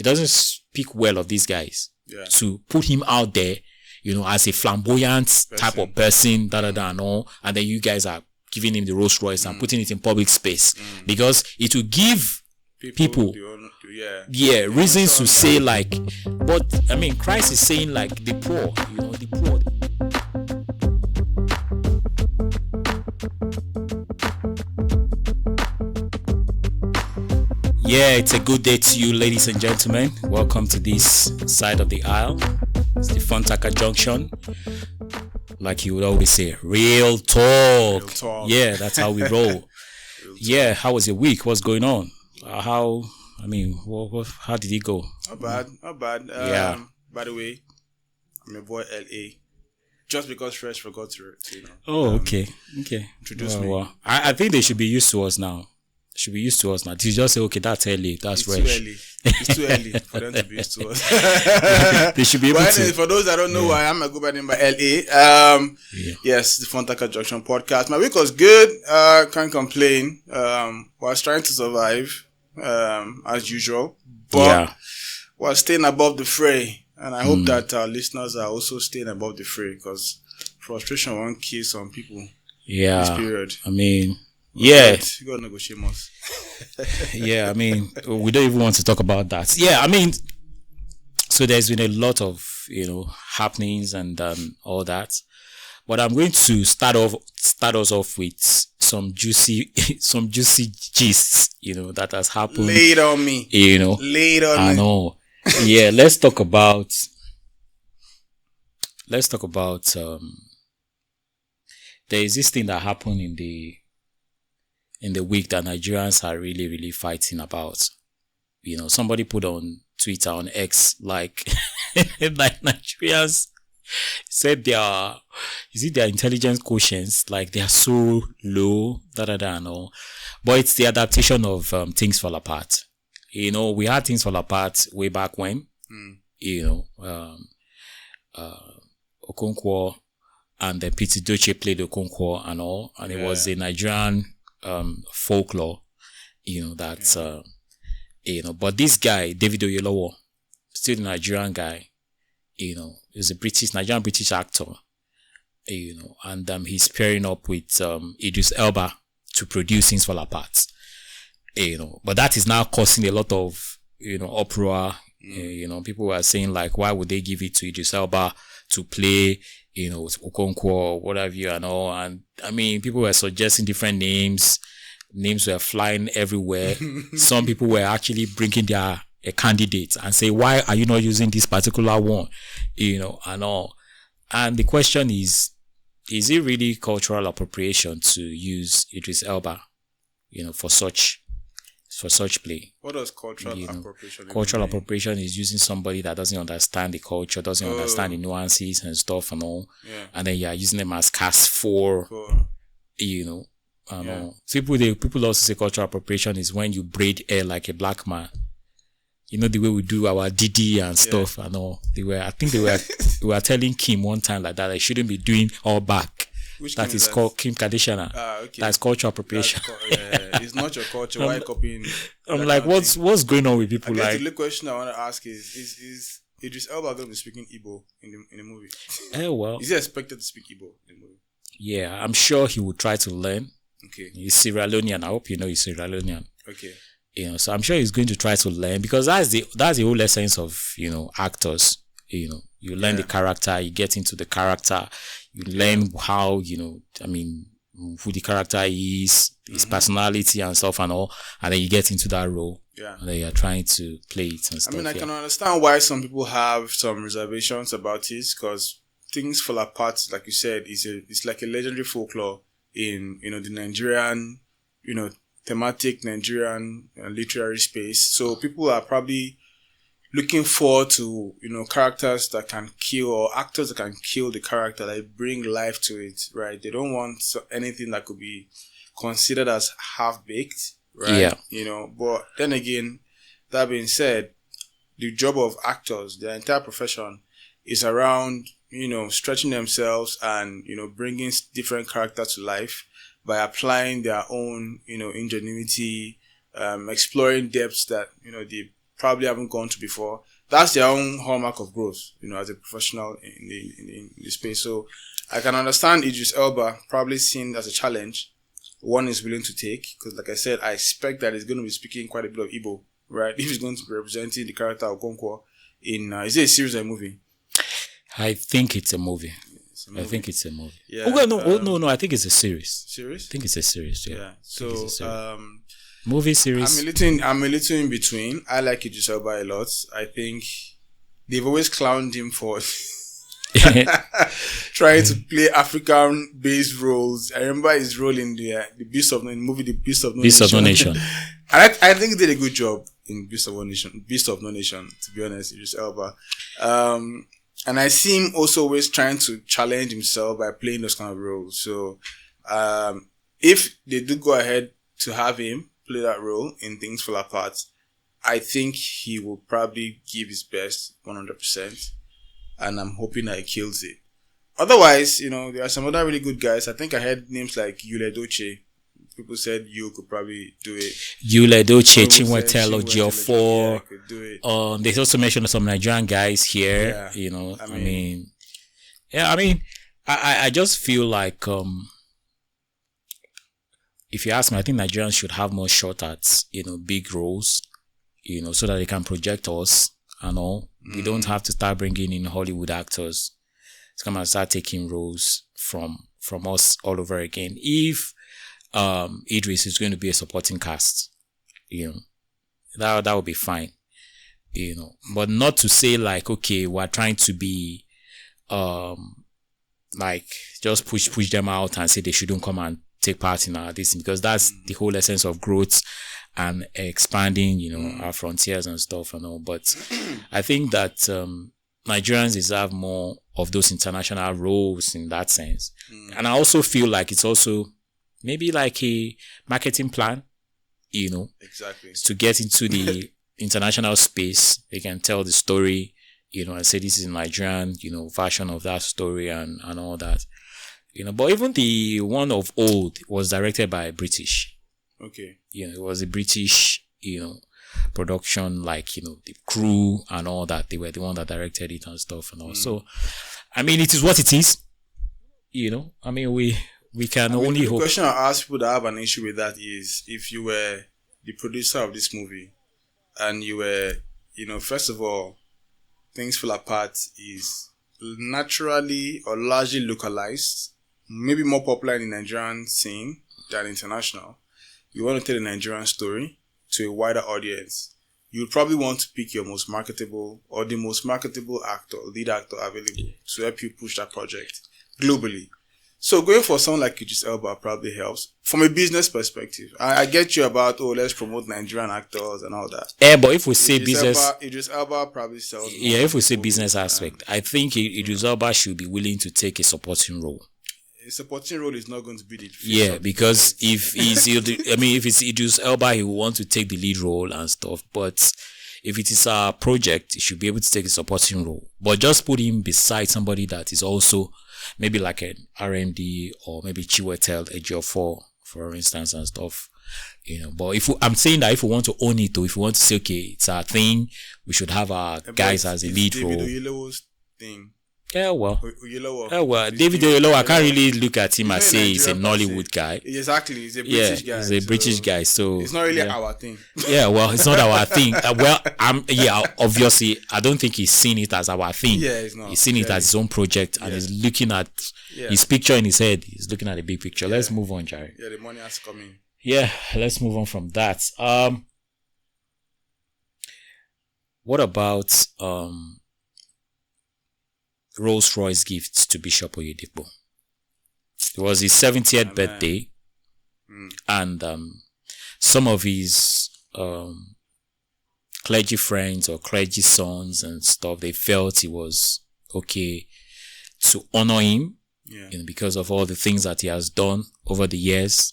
it doesn't speak well of these guys to put him out there, as a flamboyant type of person, and all, and then you guys are giving him the Rolls Royce and putting it in public space because it will give people reasons to say like, but I mean, Christ is saying like the poor, the poor. Yeah, it's a good day to you, ladies and gentlemen. Welcome to this side of the aisle. It's the Funtaqa Junction. Like you would always say, real talk. Real talk. Yeah, that's how we roll. Yeah, how was your week? What's going on? How did it go? Not bad. By the way, I'm your boy LA. Just because Fresh forgot to Oh, okay. Introduce me. Well, I think they should be used to us now. To just say, okay, that's early, that's fresh. It's too early for them to be used to us. They should be able to. For those that don't know who I am, I go by the name by LA. Yes, the Funtaqa Junction podcast. My week was good. Can't complain. Was trying to survive, as usual. But was staying above the fray. And I hope that our listeners are also staying above the fray, because frustration won't kill some people. Yeah. This period. I mean, yeah. You gotta negotiate more. Yeah, I mean, we don't even want to talk about that. Yeah, I mean, so there's been a lot of, happenings and all that. But I'm going to start us off with some juicy gists, that has happened. Lay it on me. Lay it on me. I know. Yeah, let's talk about there is this thing that happened in the week that Nigerians are really, really fighting about. Somebody put on Twitter, on X, like Nigerians said their intelligence quotients, like they are so low, and all. But it's the adaptation of Things Fall Apart. We had Things Fall Apart way back when, Okonkwo and then Pete Doche played Okonkwo and all, and it was a Nigerian folklore, but this guy, David Oyelowo, still a Nigerian guy, he's a Nigerian British actor, and he's pairing up with Idris Elba to produce Things Fall Apart, but that is now causing a lot of, uproar. People were saying like, why would they give it to Idris Elba to play, Okonkwo, whatever you and all. And I mean, people were suggesting different names. Names were flying everywhere. Some people were actually bringing their candidates and say, why are you not using this particular one? And all. And the question is it really cultural appropriation to use Idris Elba, for such play? What does cultural appropriation mean? Cultural appropriation is using somebody that doesn't understand the culture, doesn't understand the nuances and stuff and all. Yeah. And then you're using them as cast for. All. So people also say cultural appropriation is when you braid hair like a black man. The way we do our Diddy and stuff and all. They were telling Kim one time like that, I shouldn't be doing all back. Which that is called Kim Kardashian. Okay. That's cultural appropriation. It's not your culture. Why copying? I'm like, what's going on with people? The real question I want to ask is Idris Elba going to be speaking Igbo in the movie? Well. Is he expected to speak Igbo in the movie? Yeah, I'm sure he will try to learn. Okay. He's Sierra Leonean. I hope he's Sierra Leonean. Okay. So I'm sure he's going to try to learn, because that's the whole essence of, actors. You learn the character, you get into the character, you learn how, who the character is, his personality and stuff and all, and then you get into that role. Yeah. And then you're trying to play it and stuff. I can understand why some people have some reservations about it, because Things Fall Apart, like you said, it's like a legendary folklore in, the Nigerian, thematic Nigerian literary space. So people are probably looking forward to, characters that can kill, or actors that can kill the character, that bring life to it, right? They don't want anything that could be considered as half-baked, right? Yeah. But then again, that being said, the job of actors, their entire profession, is around, stretching themselves and, bringing different characters to life by applying their own, ingenuity, exploring depths that, the probably haven't gone to before. That's their own hallmark of growth, as a professional in the space. So I can understand Idris Elba probably seen as a challenge one is willing to take, because like I said, I expect that he's going to be speaking quite a bit of Igbo, right? If he's going to be representing the character of Okonkwo in, is it a series or a movie? I think it's a movie. I think it's a movie. Yeah. No. I think it's a series. Series? I think it's a series. Yeah. Yeah. So, movie series. I'm a little in between. I like Idris Elba a lot. I think they've always clowned him for trying to play African-based roles. I remember his role in the Beast of No Nation. And I think he did a good job in Beast of No Nation, to be honest, Idris Elba. And I see him also always trying to challenge himself by playing those kind of roles. So, if they do go ahead to have him play that role in Things Fall Apart, I think he will probably give his best 100%. And I'm hoping that he kills it. Otherwise, there are some other really good guys. I think I heard names like Yul Edochie. People said you could probably do it. Yul Edochie, Chinwetelo, Geofor. Could do it. They also mentioned some Nigerian guys here. I just feel like, if you ask me, I think Nigerians should have more shot at, big roles, so that they can project us and all. We don't have to start bringing in Hollywood actors to come and start taking roles from us all over again. If Idris is going to be a supporting cast, that would be fine, but not to say like, okay, we're trying to be like just push them out and say they shouldn't come and take part in this, because that's the whole essence of growth and expanding, our frontiers and stuff and all. But I think that Nigerians deserve more of those international roles in that sense. And I also feel like it's also maybe like a marketing plan, exactly, to get into the international space. They can tell the story, and say this is a Nigerian, version of that story and all that. But even the one of old was directed by British. Okay. It was a British, production, like, the crew and all that. They were the one that directed it and stuff and all. So, it is what it is. We can only hope. The question I ask people that have an issue with that is, if you were the producer of this movie and you were, first of all, Things Fall Apart is naturally or largely localized, maybe more popular in the Nigerian scene than international. You want to tell a Nigerian story to a wider audience. You probably want to pick your most marketable or the most marketable actor, lead actor available to help you push that project globally. So going for someone like Idris Elba probably helps from a business perspective. I get you about, let's promote Nigerian actors and all that. Yeah, but if we say business, Idris Elba probably sells. Yeah, if we say business aspect, I think Idris Elba should be willing to take a supporting role. A supporting role is not going to be the because if it's Idris Elba, he will want to take the lead role and stuff. But if it is a project, he should be able to take a supporting role. But just put him beside somebody that is also maybe like an R&D or maybe Chiwetel Ejiofor, for instance, and stuff. But I'm saying that if we want to own it, or if we want to say, okay, it's our thing, we should have our guys as a lead role. David Oyelowo's thing. Yeah, well. Oyelowo. David Oyelowo, I can't really look at him and say he's a Nollywood guy. Exactly, he's a British guy. He's a British guy, so it's not really our thing. Yeah, well, it's not our thing. Obviously, I don't think he's seen it as our thing. Yeah, it's not. He's seen it as his own project, and he's looking at his picture in his head. He's looking at the big picture. Let's move on, Jerry. Yeah, the money has come in. Yeah, let's move on from that. What about Rolls Royce gifts to Bishop Oyedepo? It was his 70th birthday, and some of his clergy friends or clergy sons and stuff, they felt it was okay to honor him, because of all the things that he has done over the years,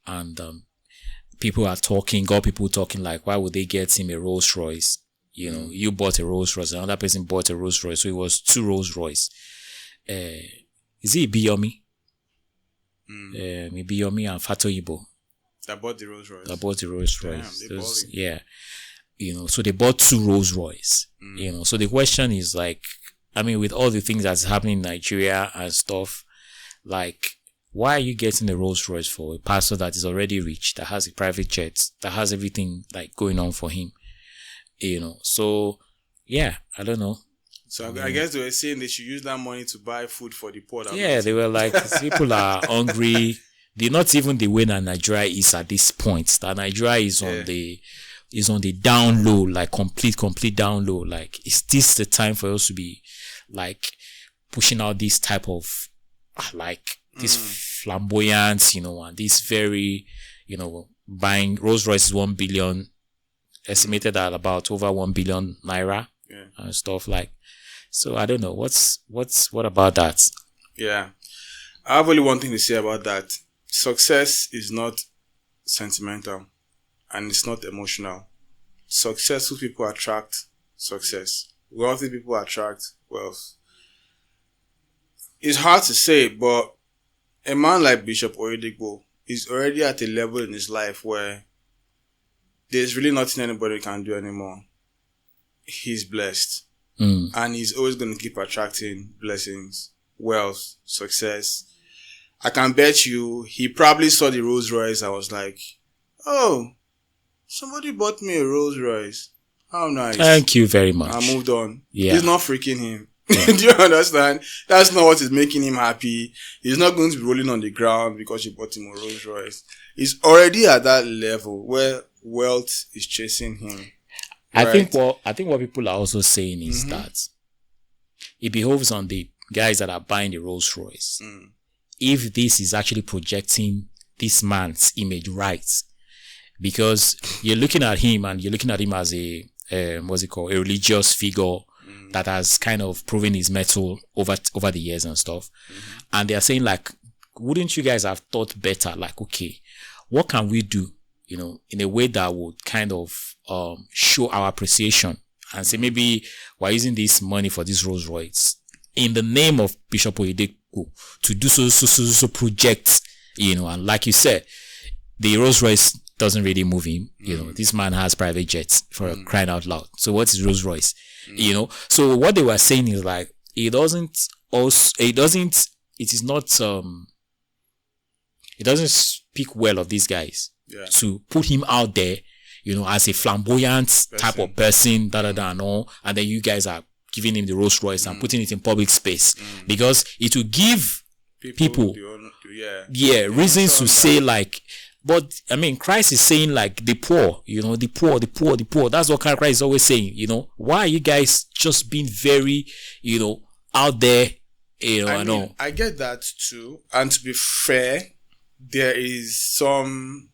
and people talking like, why would they get him a Rolls Royce? You bought a Rolls Royce, another person bought a Rolls Royce, so it was 2 Rolls Royce. Is it Ibiyomi? Ibiyomi and Fatoyibo. That bought the Rolls Royce. Damn, So they bought 2 Rolls Royce, so the question is like, I mean, with all the things that's happening in Nigeria and stuff, like, why are you getting a Rolls Royce for a pastor that is already rich, that has a private jet, that has everything like going on for him? So yeah, I don't know. So I guess they were saying they should use that money to buy food for the poor. Yeah, they were like, people are hungry. They're not even the way that Nigeria is at this point. That Nigeria is on the down low, like complete down low. Like, is this the time for us to be like pushing out this type of like this flamboyance, and this very, buying Rolls Royce is 1 billion, estimated at about over 1 billion naira and stuff like. So I don't know what about that? Yeah, I have only one thing to say about that. Success is not sentimental and it's not emotional. Successful people attract success. Wealthy people attract wealth. It's hard to say, but a man like Bishop Oyedepo is already at a level in his life where there's really nothing anybody can do anymore. He's blessed. And he's always going to keep attracting blessings, wealth, success. I can bet you he probably saw the Rolls Royce and was like, oh, somebody bought me a Rolls Royce. How nice. Thank you very much. I moved on. Yeah. It's not freaking him. Do you understand? That's not what is making him happy. He's not going to be rolling on the ground because you bought him a Rolls Royce. He's already at that level where wealth is chasing him. I think what people are also saying is that it behoves on the guys that are buying the Rolls Royce. If this is actually projecting this man's image right, because you're looking at him and you're looking at him as a a religious figure that has kind of proven his mettle over the years and stuff. And they are saying like, wouldn't you guys have thought better? Like, okay, what can we do, in a way that would kind of show our appreciation and say, maybe we're using this money for this Rolls Royce in the name of Bishop Oyedepo to do so projects, and like you said, the Rolls Royce doesn't really move him. This man has private jets for crying out loud. So what is Rolls Royce? So what they were saying is like, it doesn't speak well of these guys to put him out there, as a flamboyant type of person, and all, and then you guys are giving him the Rolls Royce and putting it in public space because it will give people reasons to say like, but I mean, Christ is saying like the poor, the poor. That's what Christ is always saying. Why are you guys just being very, out there? I get that too. And to be fair, there is some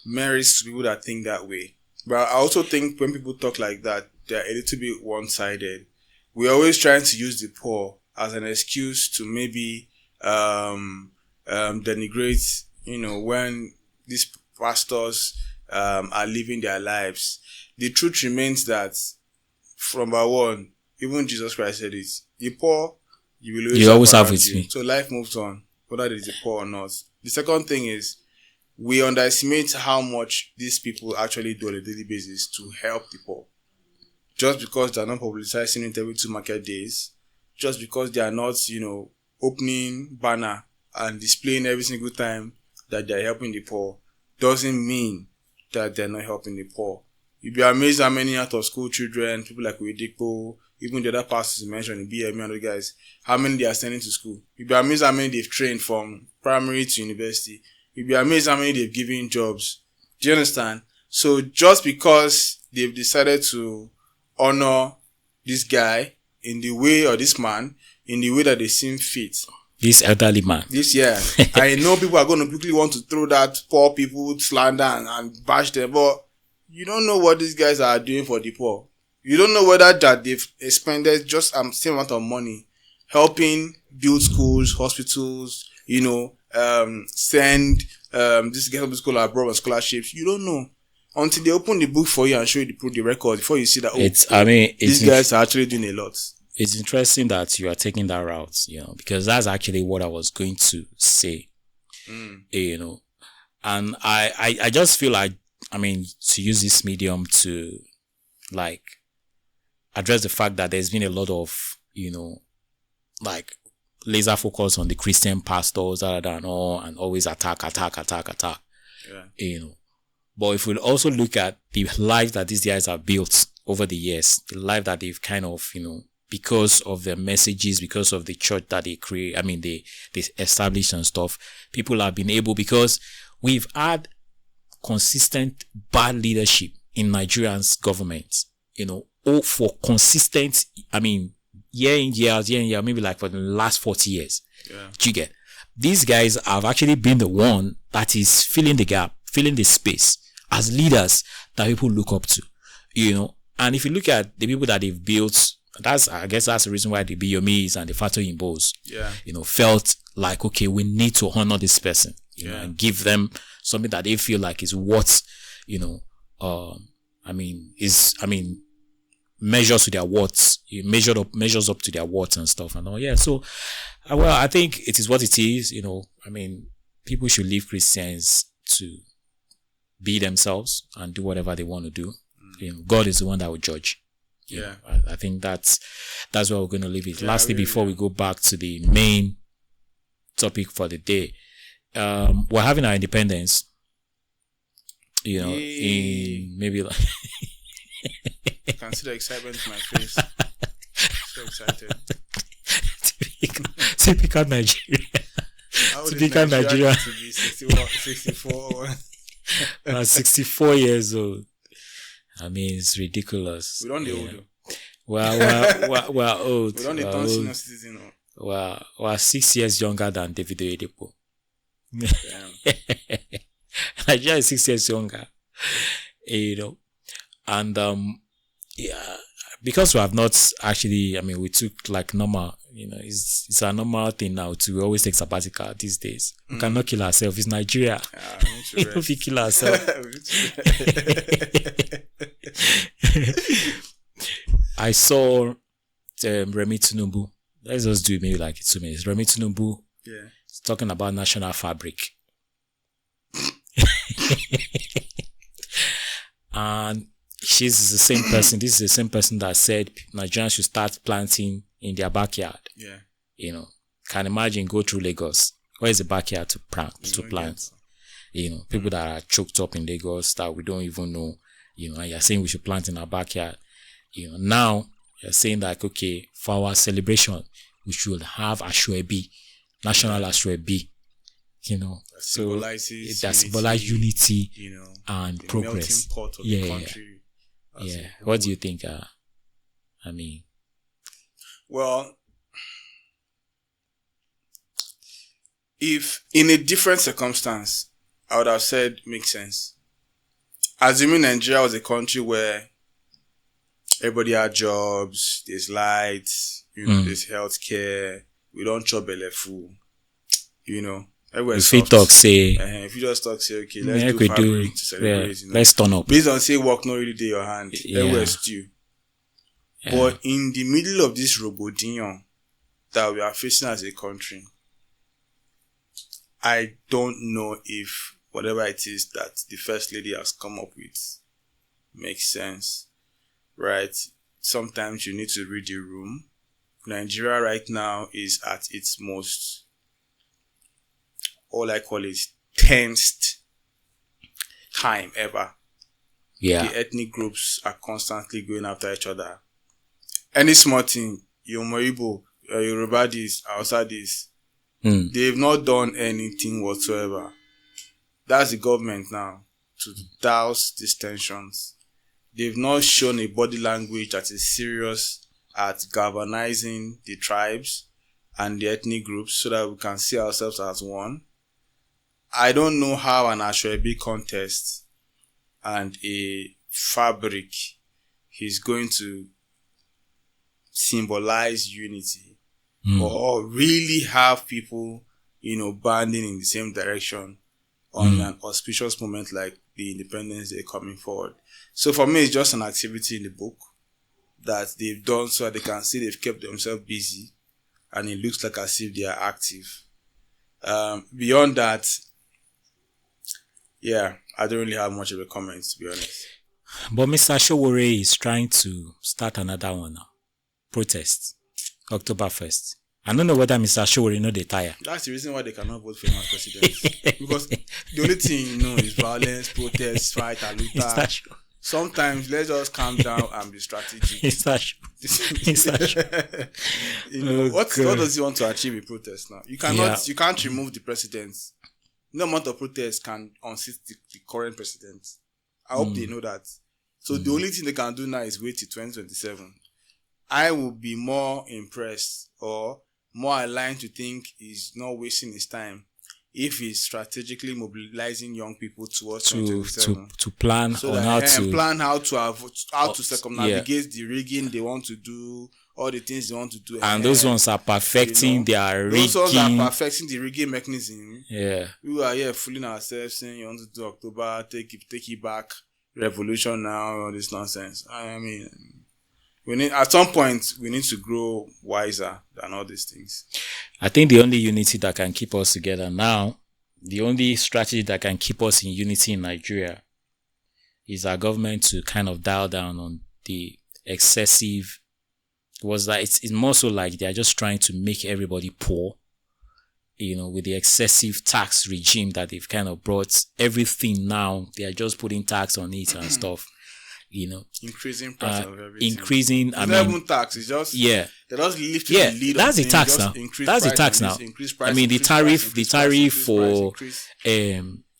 merits to people that think that way. But I also think when people talk like that, they're a little bit one-sided. We're always trying to use the poor as an excuse to maybe denigrate, when these pastors are living their lives. The truth remains that, from number one, even Jesus Christ said it, the poor, you always have with me. So life moves on, whether it is the poor or not. The second thing is, we underestimate how much these people actually do on a daily basis to help the poor. Just because they're not publicizing it every 2 market days, just because they are not, opening banner and displaying every single time that they're helping the poor, doesn't mean that they're not helping the poor. You'd be amazed how many out of school children, people like Oyedepo, even the other pastors you mentioned, the BM and other guys, how many they are sending to school. You'd be amazed how many they've trained from primary to university. You'd be amazed how many they've given jobs. Do you understand? So just because they've decided to honor this guy in the way, or this man, in the way that they seem fit. This elderly man. I know people are going to quickly want to throw that poor people slander and bash them, but you don't know what these guys are doing for the poor. You don't know whether that they've expended just same amount of money helping build schools, hospitals, send this get to school abroad and scholarships. You don't know until they open the book for you and show you the record before you see that. These guys are actually doing a lot. It's interesting that you are taking that route, because that's actually what I was going to say, and I just feel like, to use this medium to like address the fact that there's been a lot of, like laser focus on the Christian pastors and all, and always attack. Yeah. But if we also look at the life that these guys have built over the years, the life that they've kind of, because of their messages, because of the church that they create, they establish and stuff, people have been able, because we've had consistent bad leadership in Nigerian's government, for consistent, year in, year out, maybe like for the last 40 years. Yeah. Do you get? These guys have actually been the one that is filling the gap, filling the space as leaders that people look up to, And if you look at the people that they've built, I guess that's the reason why the Biyomis and the Fatoyimbos, felt like, okay, we need to honor this person, and give them something that they feel like is what, measures to their words, measures up to their words and stuff and all. Yeah. So, I think it is what it is, people should leave Christians to be themselves and do whatever they want to do. God is the one that will judge. Yeah. I think that's where we're going to leave it. Lastly, before we go back to the main topic for the day, we're having our independence, in maybe like I can see the excitement in my face. So excited. Typical Nigeria. Typical Nigeria. To be 64. 64 years old. It's ridiculous. We don't old. We're old. We don't turn senior citizen. We're 6 years younger than David Oyedepo. Damn. Nigeria is 6 years younger. And because we have not actually, we took like normal, it's a normal thing now to always take sabbatical these days. We cannot kill ourselves. It's Nigeria. If we kill ourselves. I saw Remi Tinubu. Let's just do maybe like 2 minutes. Remi Tinubu is talking about national fabric. And she's the same person. This is the same person that said Nigerians should start planting in their backyard. Yeah. Can imagine go through Lagos. Where is the backyard to plant? People that are choked up in Lagos that we don't even know. And you're saying we should plant in our backyard. Now you're saying that, okay, for our celebration, we should have Ashwebi, national Ashwebi. So that symbolizes unity, and progress. Pot of the country. Yeah. What do you think? Well, if in a different circumstance, I would have said makes sense. Assuming Nigeria was a country where everybody had jobs, there's lights, there's healthcare, we don't chop belle full, If you talk, say, if you just talk, say, okay, let's do fabric to celebrate. Let's turn up. Based on say work not really do your hand. Everywhere's due. Yeah. But in the middle of this robodion that we are facing as a country, I don't know if whatever it is that the First Lady has come up with makes sense. Right? Sometimes you need to read the room. Nigeria right now is at its most, all I call it, tensed time ever. Yeah. The ethnic groups are constantly going after each other. Any small thing, Yoruba Yoruba this, Hausa this, they've not done anything whatsoever. That's the government now to douse these tensions. They've not shown a body language that is serious at galvanizing the tribes and the ethnic groups so that we can see ourselves as one. I don't know how an Ashwebi contest and a fabric is going to symbolize unity or really have people, banding in the same direction on an auspicious moment like the Independence Day coming forward. So for me, it's just an activity in the book that they've done so that they can see they've kept themselves busy and it looks like as if they are active. Beyond that, I don't really have much of a comment, to be honest. But Mr. Showore is trying to start another one now. Protest. October 1st. I don't know whether Mr. Showore know they tire. That's the reason why they cannot vote for him as president. Because the only thing you know is violence, protest, fight, and loot. Sometimes let's just calm down and be strategic. Is that true? Is that true? You know, what does he want to achieve with protest now? You can't remove the president. No amount of protest can unseat the current president. I hope they know that. So the only thing they can do now is wait till 2027. I will be more impressed or more aligned to think he's not wasting his time if he's strategically mobilizing young people towards 2027 to plan so on how to circumnavigate the rigging they want to do, all the things they want to do, and those ones are perfecting their rigging. Those ones are perfecting the rigging mechanism. Yeah, we are here fooling ourselves saying you want to do October, take it back, revolution now, all this nonsense. I mean, at some point we need to grow wiser than all these things. I think the only unity that can keep us together now, the only strategy that can keep us in unity in Nigeria is our government to kind of dial down on the excessive. It's more so like they're just trying to make everybody poor, with the excessive tax regime that they've kind of brought. Everything now, they are just putting tax on it and stuff. Increasing price of everything. Increasing, it's not even tax. It's just they just lift the lead. That's the tax now. That's the tax now. I mean, the tariff for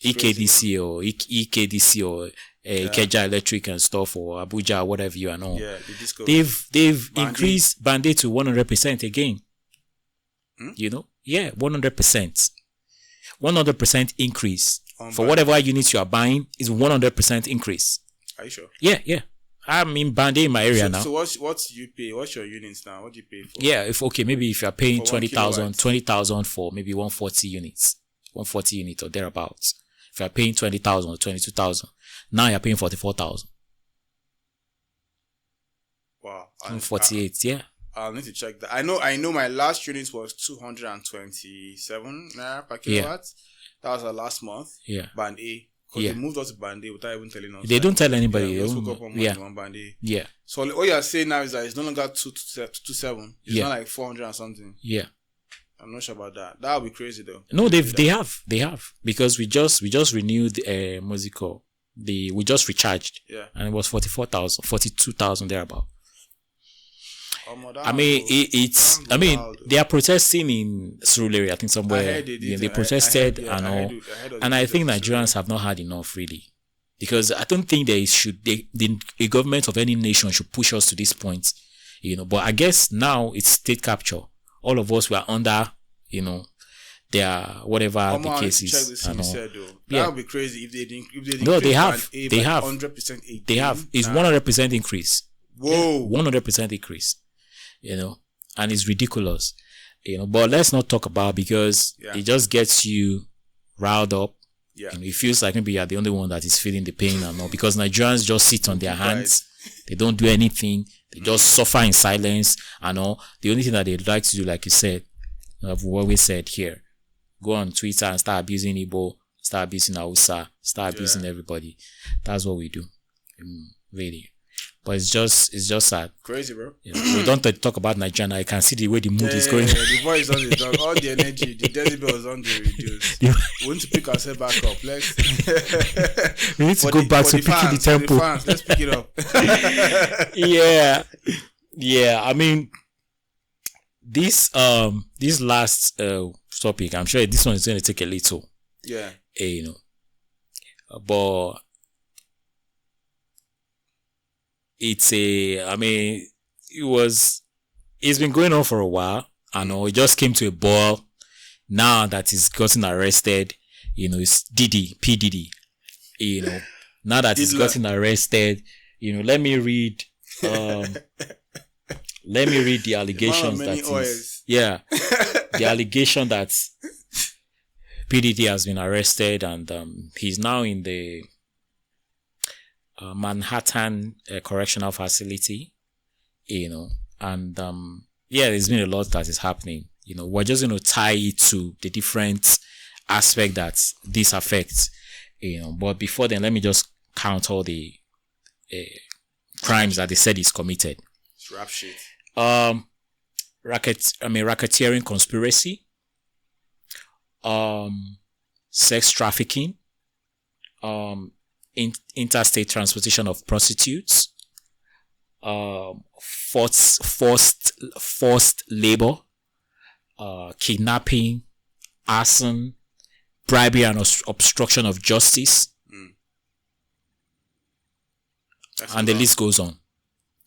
EKDC or EKDC or Ikeja Electric and stuff, or Abuja or whatever you know. Yeah, the disco. They've increased Band-Aid to 100% again. 100%. 100% increase for whatever units you are buying is 100% increase. Are you sure? Yeah. I'm in Band-Aid in my area now. So what do you pay? What's your units now? What do you pay for? Yeah, maybe if you're paying 20,000 for maybe 140 units or thereabouts. If you're paying 20,000 or 22,000, now you're paying 44,000. Wow. 48, yeah. I'll need to check that. I know my last unit was 227 naira per kilowatt. That was our last month. Yeah. Band A. Because they moved us to Band A without even telling us. They don't tell anybody. Yeah, we woke up on one Band A. Yeah. So all you're saying now is that it's no longer 227. It's not like 400 and something. Yeah. I'm not sure about that. That would be crazy though. No, they have because we just renewed we just recharged. Yeah. And it was 42,000 thereabout. They are protesting in Surulere, I think somewhere. They protested and all. And I think Nigerians have not had enough, really. Because I don't think a government of any nation should push us to this point, But I guess now it's state capture. All of us were under, their whatever the case is. That would be crazy if they no, they have 100%. They have. It's 100% increase. Whoa, 100% increase. And it's ridiculous, but let's not talk about because it just gets you riled up. Yeah. It feels like maybe you're the only one that is feeling the pain and all because Nigerians just sit on their hands. They don't do anything. They just suffer in silence and all. The only thing that they'd like to do, like you said, I've always said here, go on Twitter and start abusing Igbo, start abusing Hausa, start abusing everybody. That's what we do. Really. But it's just sad. Crazy, bro. We don't talk about Nigeria. I can see the way the mood is going. The voice on the dog, all the energy, the decibels on the reduce. We need to pick ourselves back up. We need to go back to picking the tempo. Let's pick it up. Yeah. I mean, this last topic, I'm sure this one is going to take a little. Yeah. But it's been going on for a while. I know it just came to a boil now that he's gotten arrested. It's Diddy, P. Diddy. Now that he's gotten arrested, let me read the allegations the allegation that P. Diddy has been arrested and he's now in the Manhattan correctional facility, and there's been a lot that is happening. We're just going to tie it to the different aspect that this affects, but before then, let me just count all the crimes that they said he's committed. It's rap shit. Racketeering conspiracy, sex trafficking, interstate transportation of prostitutes, forced labor, kidnapping, arson, bribery and obstruction of justice, and the list goes on.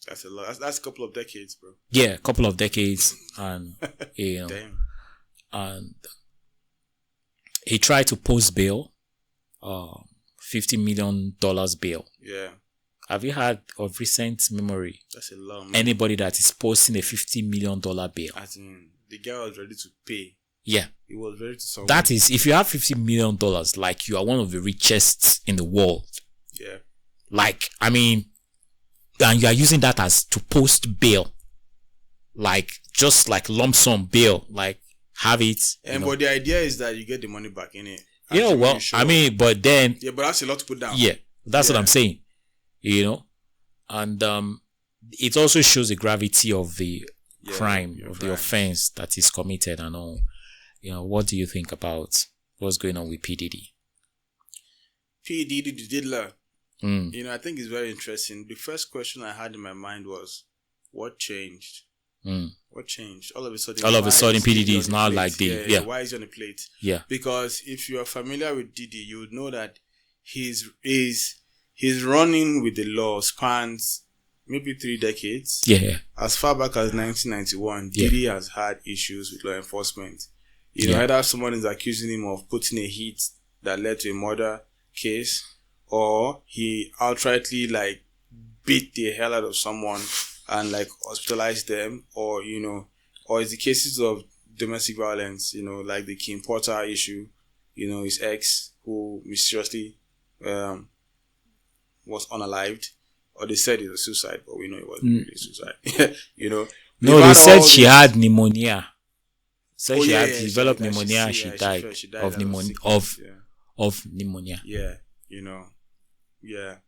That's a lot. That's a couple of decades, bro. Yeah, a couple of decades, and Damn. and he tried to post bail, $50 million bail. Yeah. Have you had of recent memory? That's a lot, man. Anybody that is posting a $50 million bail? As in, the guy was ready to pay. Yeah. He was ready to solve. That is, if you have $50 million, like you are one of the richest in the world. Yeah. Like, I mean, and you are using that as to post bail. Like, just like lump sum bail. Like, have it. But the idea is that you get the money back in it. Yeah, well, I mean, but then. Yeah, but that's a lot to put down. Yeah, that's what I'm saying. And it also shows the gravity of the crime, of the offense that is committed and all. What do you think about what's going on with P. Diddy? P. Diddy, the diddler. I think it's very interesting. The first question I had in my mind was, what changed? What changed? All of a sudden, P. Diddy is now like the why is he on the plate? Yeah. Because if you are familiar with Diddy, you would know that his running with the law spans maybe 3 decades. Yeah. As far back as 1991, Diddy has had issues with law enforcement. Either someone is accusing him of putting a hit that led to a murder case, or he outrightly beat the hell out of someone and hospitalized them, or it's the cases of domestic violence, like the Kim Porter issue, his ex who mysteriously was unalived, or they said it was suicide, but we know it wasn't really suicide. No, they said she had pneumonia. Said she had developed pneumonia and she died of pneumonia. Of pneumonia. Yeah,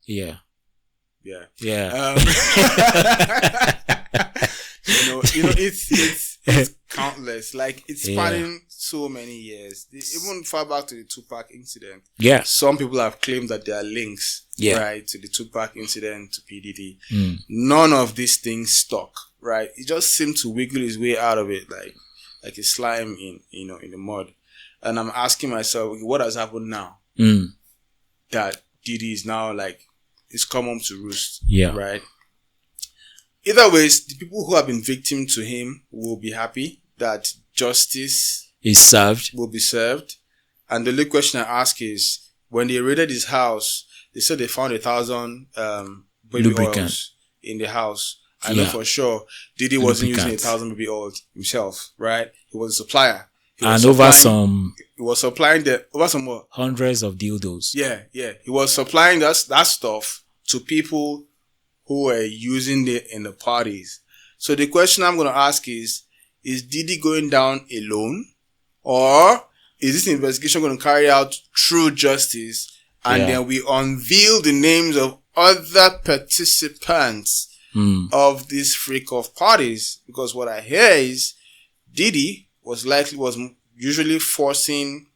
Yeah. It's countless. It's spanning so many years. Even far back to the Tupac incident. Yeah. Some people have claimed that there are links, right, to the Tupac incident, to PDD. None of these things stuck, right? It just seemed to wiggle his way out of it, like a slime in the mud. And I'm asking myself, what has happened now? That Diddy is now it's come home to roost. Yeah. Right? Either ways, the people who have been victim to him will be happy that justice will be served. And the only question I ask is, when they raided his house, they said they found 1,000 baby oils in the house. I know for sure Diddy wasn't using 1,000 baby oils himself, right? He was a supplier. He was supplying over some more hundreds of dildos. Yeah. He was supplying that stuff to people who were using it in the parties. So the question I'm going to ask is Diddy going down alone, or is this investigation going to carry out through justice, and then we unveil the names of other participants of this freak of parties? Because what I hear is Diddy was usually forcing,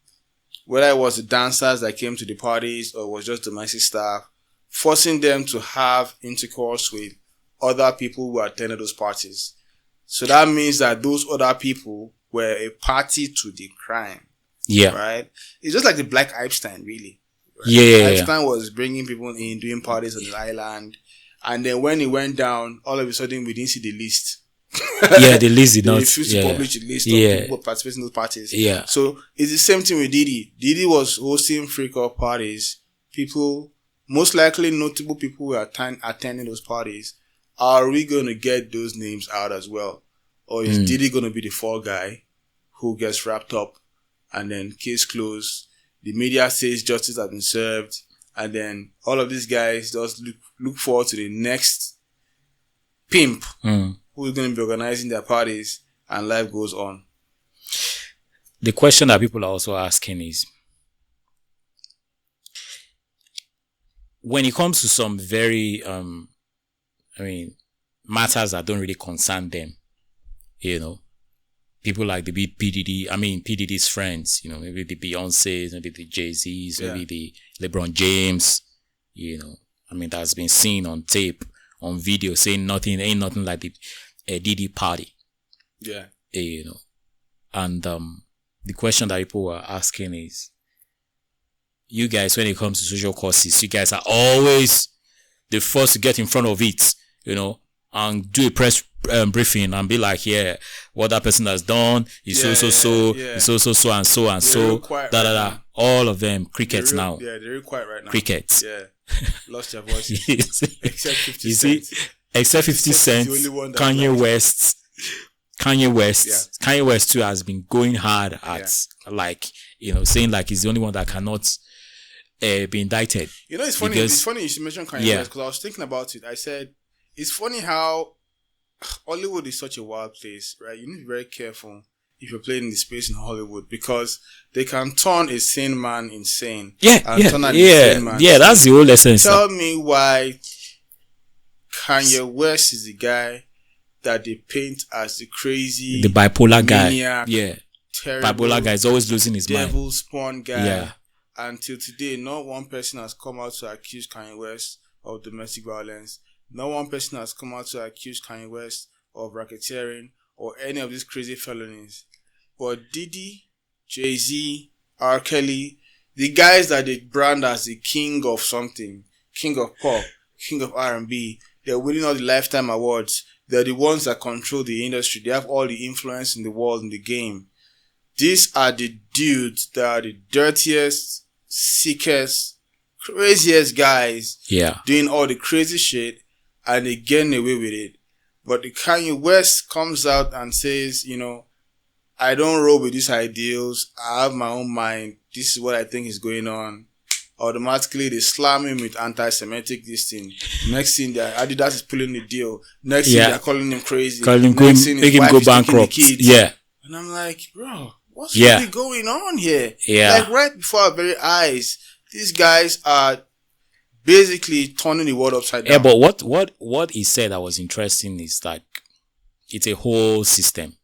whether it was the dancers that came to the parties or it was just domestic staff, forcing them to have intercourse with other people who attended those parties. So that means that those other people were a party to the crime. Yeah. Right? It's just like the Black Epstein, really. Right? Yeah. Epstein was bringing people in, doing parties on the island. And then when it went down, all of a sudden we didn't see the list. The list did not. They refused to publish the list of people participating in those parties. Yeah. So it's the same thing with Diddy. Diddy was hosting freak-off parties. People, most likely notable people who are attending those parties. Are we going to get those names out as well? Or is Diddy going to be the fall guy who gets wrapped up and then case closed? The media says justice has been served. And then all of these guys just look forward to the next pimp who is going to be organizing their parties, and life goes on. The question that people are also asking is, when it comes to some very, matters that don't really concern them, people like the P. Diddy, P. Diddy's friends, maybe the Beyoncés, maybe the Jay-Z's, maybe the LeBron James, that's been seen on tape, on video, saying ain't nothing like the Diddy party. Yeah. And the question that people were asking is, you guys, when it comes to social causes, you guys are always the first to get in front of it, and do a press briefing and be like, yeah, what that person has done is so and so. All of them crickets now. Yeah, they're real quiet right now. Crickets. Yeah. Lost their voices. Except 50 Cent. Except 50 Cent, Kanye West. Kanye West too has been going hard at saying like he's the only one that cannot be indicted. It's funny. It's funny you should mention Kanye West, because I was thinking about it. I said it's funny how Hollywood is such a wild place, right? You need to be very careful if you're playing in the space in Hollywood, because they can turn a sane man insane. Turn an insane man. Yeah, that's the whole essence. Tell me why Kanye West is the guy that they paint as the crazy, the bipolar maniac, guy. Terrible, bipolar guy is always losing his mind. Devil spawn guy. Yeah. Until today, not one person has come out to accuse Kanye West of domestic violence. No one person has come out to accuse Kanye West of racketeering or any of these crazy felonies. But Diddy, Jay-Z, R. Kelly, the guys that they brand as the king of something, king of pop, king of R&B, they're winning all the Lifetime Awards. They're the ones that control the industry. They have all the influence in the world, in the game. These are the dudes that are the dirtiest, sickest, craziest guys doing all the crazy shit, and they getting away with it. But the Kanye West comes out and says, I don't roll with these ideals. I have my own mind. This is what I think is going on. Automatically, they slam him with anti-Semitic this thing. Next thing, Adidas is pulling the deal. Next thing, they're calling him crazy. Next thing, make him go bankrupt. Yeah. And I'm like, bro, what's really going on here? Yeah. Like right before our very eyes, these guys are basically turning the world upside down. Yeah, but what he said that was interesting is like, it's a whole system,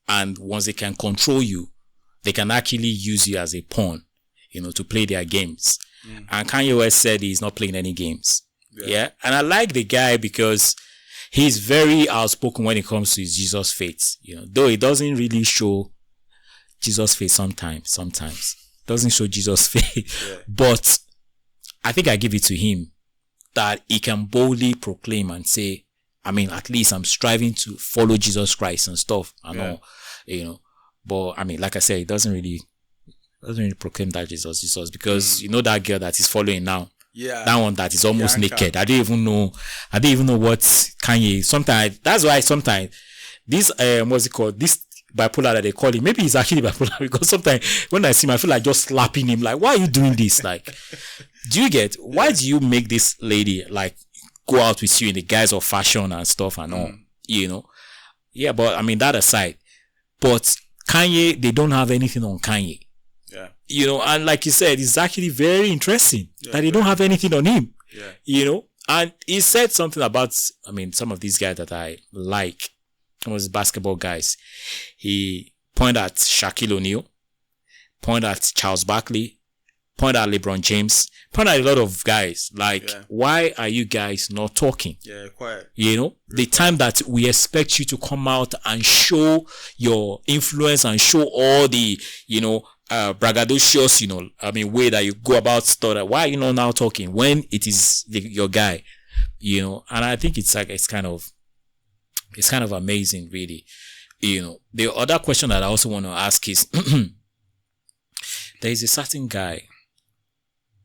and once they can control you, they can actually use you as a pawn, to play their games. And Kanye West said he's not playing any games. Yeah. And I like the guy because he's very outspoken when it comes to his Jesus faith, though he doesn't really show Jesus faith sometimes. Doesn't show Jesus faith. But I think I give it to him that he can boldly proclaim and say, at least I'm striving to follow Jesus Christ and stuff and all, But like I said, he doesn't really proclaim that Jesus because that girl that he's following now. Yeah. That one that is almost naked. I didn't even know what Kanye. Sometimes that's why this what's it called? This bipolar that they call him. Maybe he's actually bipolar because sometimes when I see him, I feel like just slapping him. Like, why are you doing this? Like, do you get why do you make this lady like go out with you in the guise of fashion and stuff and all? Yeah, but that aside, but Kanye, they don't have anything on Kanye. Yeah. And like you said, it's actually very interesting that they don't have anything on him. Yeah. And he said something about, some of these guys that I like, some of these basketball guys. He pointed at Shaquille O'Neal, pointed at Charles Barkley, pointed at LeBron James, pointed at a lot of guys. Like, why are you guys not talking? Yeah, quiet. The time that we expect you to come out and show your influence and show all the, braggadocious, way that you go about stuff. Why are you not now talking when it is your guy, And I think it's kind of amazing, really. The other question that I also want to ask is, there is a certain guy.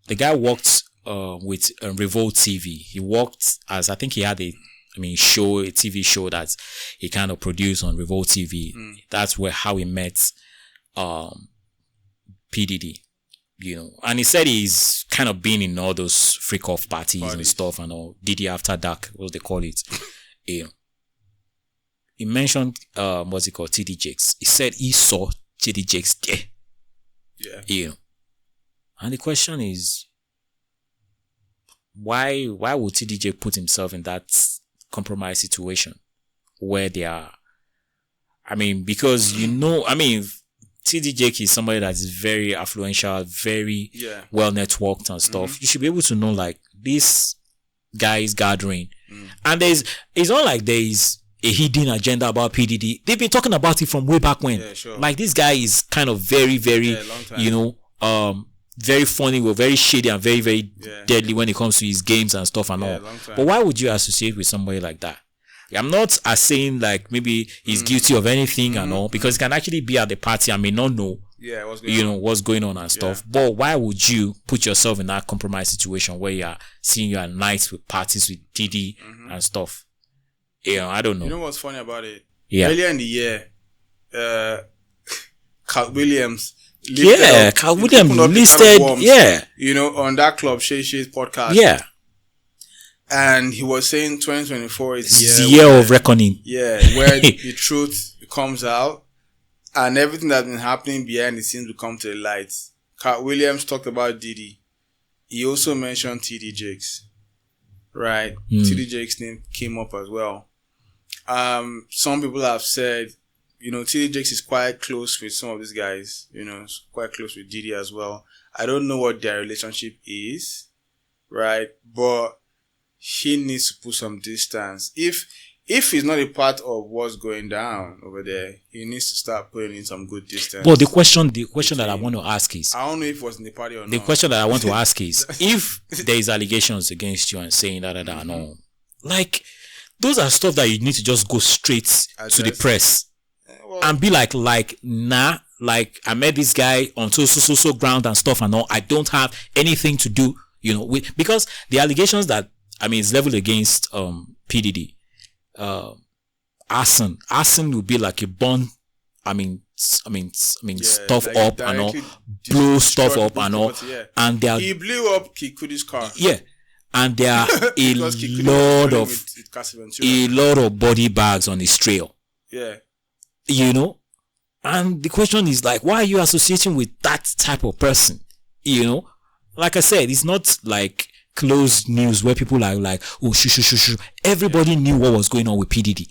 The guy worked with Revolt TV. He worked as, I think he had a TV show that he kind of produced on Revolt TV. That's how he met P. Diddy, and he said he's kind of been in all those freak off parties and stuff and all. Diddy After Dark, what they call it. He mentioned what's it called, TD Jakes. He said he saw TD Jakes there. Yeah. And the question is, why would TDJ put himself in that compromised situation where they are? I mean, because TDJ is somebody that is very affluential, very well networked and stuff. You should be able to know like this guy is gathering, and it's not like there is a hidden agenda about PDD. They've been talking about it from way back when. Yeah, sure. Like this guy is kind of very, very, very funny, or very shady and very, very deadly when it comes to his games and stuff and all. But why would you associate with somebody like that? I'm not saying like maybe he's guilty of anything and all, because he can actually be at the party and may not know what's going on and stuff. But why would you put yourself in that compromised situation where you are seeing you at nights with parties with Diddy and stuff? I don't know. You know what's funny about it? Yeah. Earlier in the year, Carl Williams Carl Williams listed on that Club Shay Shay's podcast. Yeah. And he was saying 2024 is the year of reckoning. Yeah, where the truth comes out and everything that's been happening behind the scenes will come to the light. Carl Williams talked about Diddy. He also mentioned TD Jakes. Right? TD Jakes' name came up as well. Some people have said, TD Jakes is quite close with some of these guys. Quite close with Diddy as well. I don't know what their relationship is. Right? But he needs to put some distance. If he's not a part of what's going down over there, he needs to start putting in some good distance. Well, the question that I want to ask is, I don't know if it was in the party or not. The question that I want to ask is, if there is allegations against you and saying that and all, like those are stuff that you need to just go straight to the press and be like nah, like I met this guy on so ground and stuff and all. I don't have anything to do, with, because the allegations that it's leveled against PDD. Arson would be like a bomb. Stuff like up and all, blow stuff up and all, and he blew up Kikudi's car. Yeah, and there are a lot of body bags on his trail. Yeah, and the question is like, why are you associating with that type of person? Like I said, it's not like closed news where people are like, oh, shoo. Everybody knew what was going on with PDD.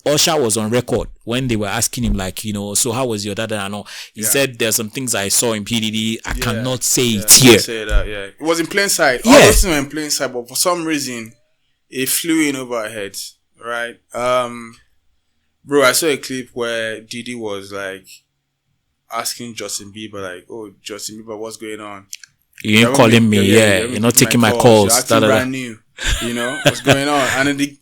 Usher was on record when they were asking him like, so how was your dad and all? He said there's some things I saw in PDD. I cannot say it here. Say that, it was in plain sight. All those things were in plain sight, but for some reason, it flew in over our heads. Right? Bro, I saw a clip where Diddy was like asking Justin Bieber like, oh, Justin Bieber, what's going on? You ain't calling me, you're not taking my calls. You're acting brand new. What's going on? And the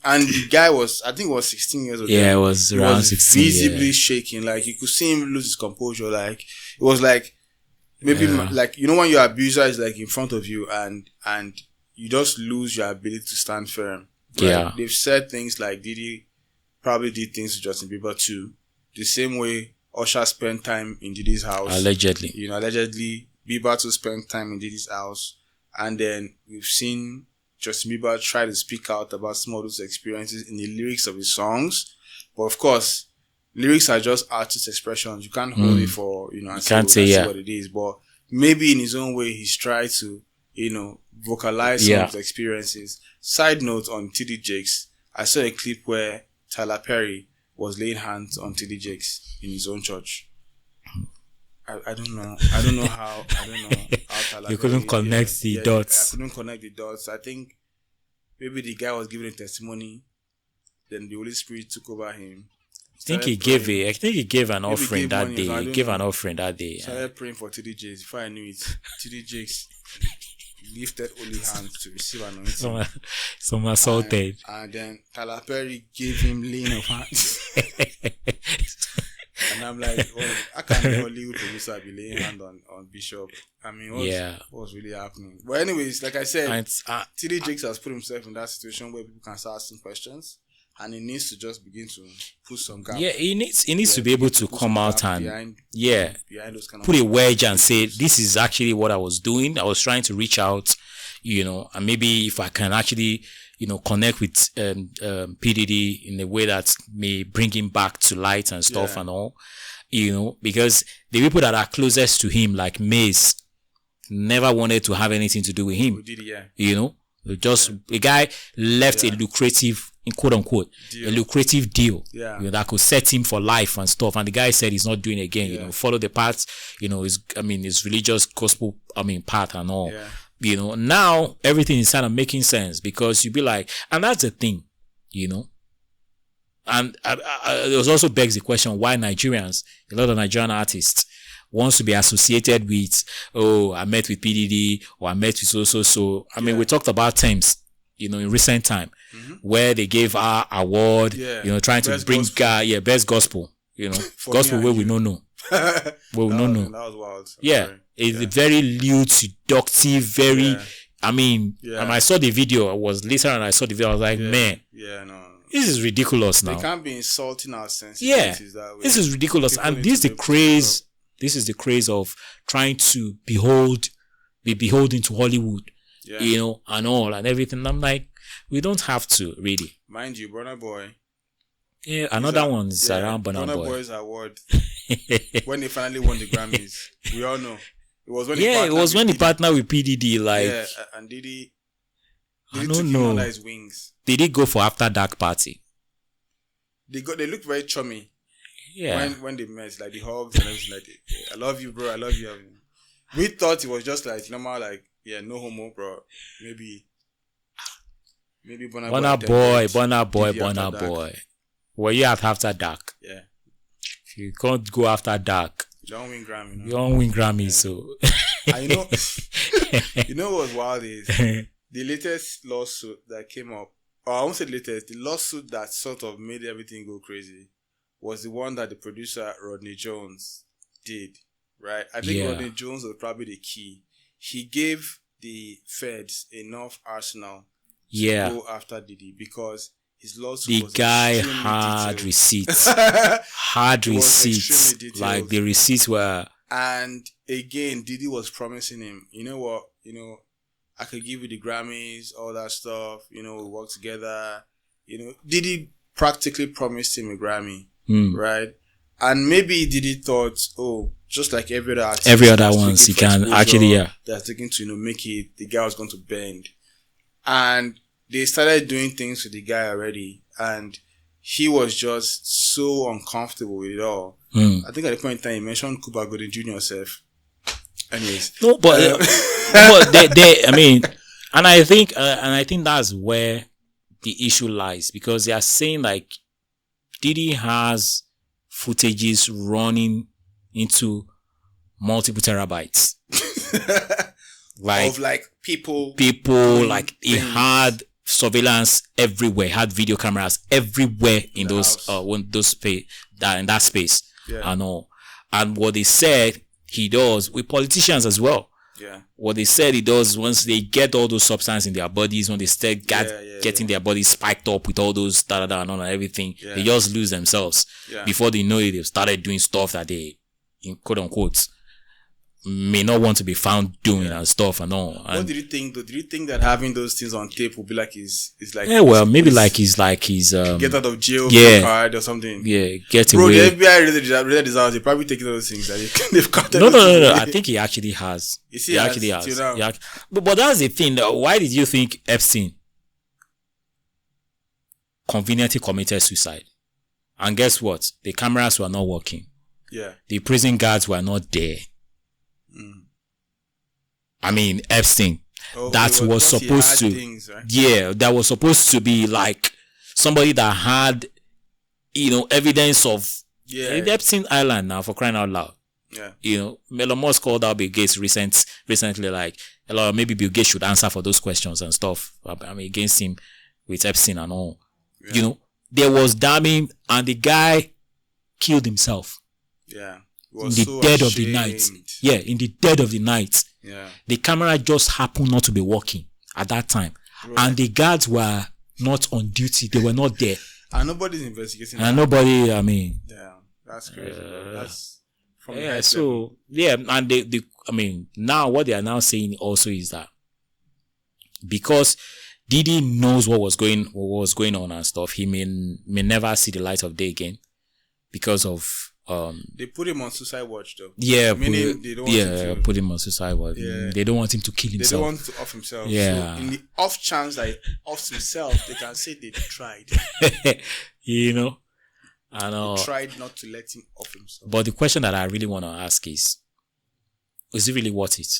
guy was, I think it was 16 years old. Yeah, it was around 16. Visibly shaking. Like you could see him lose his composure. Like it was like maybe like when your abuser is like in front of you and you just lose your ability to stand firm. Right? Yeah. They've said things like Diddy probably did things to Justin Bieber too. The same way Usher spent time in Diddy's house. Allegedly. Allegedly. Bieber to spend time in Diddy's house, and then we've seen Justin Bieber try to speak out about some of those experiences in the lyrics of his songs. But of course, lyrics are just artist expressions. You can't hold it for and say what it is. But maybe in his own way, he's tried to vocalize some of his experiences. Side note on TD Jakes, I saw a clip where Tyler Perry was laying hands on TD Jakes in his own church. I don't know how you couldn't connect the dots. I couldn't connect the dots. I think maybe the guy was giving a testimony, then the Holy Spirit took over him. I think he gave an offering that day. He gave an offering that day. Started praying for TD Jakes. Before I knew it, TD Jakes lifted holy hands to receive anointing. Some assaulted. And then Tyler Perry gave him laying of hands. And I'm like, I can't Hollywood producer be laying hand on Bishop. What's really happening? But anyways, like I said, TD Jakes has put himself in that situation where people can start asking questions, and he needs to just begin to put some gap. Yeah, he needs to be able to come out and behind those kind of put a wedge and say, this is actually what I was doing. I was trying to reach out, and maybe if I can actually connect with PDD in a way that may bring him back to light and stuff and all, because the people that are closest to him, like Maze, never wanted to have anything to do with him. Diddy, The guy left a lucrative, in quote unquote, a lucrative deal, that could set him for life and stuff. And the guy said he's not doing it again. Follow the path, his religious gospel, path and all. Now everything is kind of making sense, because you be like, and that's the thing, and it also begs the question why Nigerians, a lot of Nigerian artists, wants to be associated with, I met with PDD, or I met with so. We talked about terms, in recent time, where they gave our award, trying to bring best gospel, gospel where we don't know. That was wild. It's very lewd, seductive, very, and I saw the video, and I saw the video, I was like, man. This is ridiculous now. They can't be insulting our sensibilities that way. This is ridiculous. People, and this is the craze. This is the craze of trying to be beholden to Hollywood, and all and everything. And I'm like, we don't have to, really. Mind you, Burna Boy. Yeah, another one is around Burna Boy. Burna Boy's award. When they finally won the Grammys, we all know. It was when he partnered with PDD, and Diddy I don't know. Under his wings. Did he go for after dark party? They looked very chummy. Yeah. When they met, like the hugs and everything, like, I love you, bro. I love you. We thought it was just like normal, like, no homo, bro. Maybe Burna Boy. Were you at after dark? Yeah. If you can't go after dark, you don't win Grammy. You don't win Grammy, so. And you know what was wild is the latest lawsuit that came up, or I won't say latest, the lawsuit that sort of made everything go crazy was the one that the producer Rodney Jones did, right? I think Rodney Jones was probably the key. He gave the feds enough arsenal to go after Diddy, because his lawsuit was had receipts. Like the receipts were. And again, Diddy was promising him, you know what, I could give you the Grammys, all that stuff, we work together. Diddy practically promised him a Grammy, right? And maybe Diddy thought, just like every other artist, ones he can actually, that's taking to, make it, the guy was going to bend. And they started doing things with the guy already, and he was just so uncomfortable with it all. I think at the point in time, he mentioned Cuba Gooding Jr. himself. Anyways. No, but, and I think that's where the issue lies, because they are saying like Diddy has footages running into multiple terabytes. Like people, like he had surveillance everywhere, had video cameras everywhere in that space, and all. And what they said he does with politicians as well. Yeah. What they said he does, once they get all those substances in their bodies, when they start getting their bodies spiked up with all those and all and everything, they just lose themselves. Yeah. Before they know it, they've started doing stuff that they, in quote unquote, may not want to be found doing and stuff and all. What did you think though? Did you think that having those things on tape would be like he's like, maybe like he's get out of jail card or something? Yeah, get away. Bro, the FBI really deserves. They probably taking those things that they've cut. No. I think he actually has. He actually has. But that's the thing. Why did you think Epstein conveniently committed suicide? And guess what? The cameras were not working. Yeah. The prison guards were not there. Epstein. That was supposed to. Things, right? Yeah, that was supposed to be like somebody that had, evidence of Epstein Island now, for crying out loud. Yeah. Elon Musk called out Bill Gates recently, like, maybe Bill Gates should answer for those questions and stuff. Against him with Epstein and all. Yeah. There was damning, and the guy killed himself. Yeah. In the dead of the night. Yeah, in the dead of the night. Yeah. The camera just happened not to be working at that time. Right. And the guards were not on duty. They were not there. And nobody's investigating. And nobody, yeah, that's crazy. That's from so, and now what they are now saying also is that because Diddy knows what was going on and stuff, he may never see the light of day again because of They put him on suicide watch though. Yeah, Meaning they don't want him to, put him on suicide watch. Yeah. They don't want him to kill they himself. don't want to off himself. Yeah. So in the off chance that he offs himself, they can say they tried. You know, I know. They tried not to let him off himself. But the question that I really want to ask is it really worth it?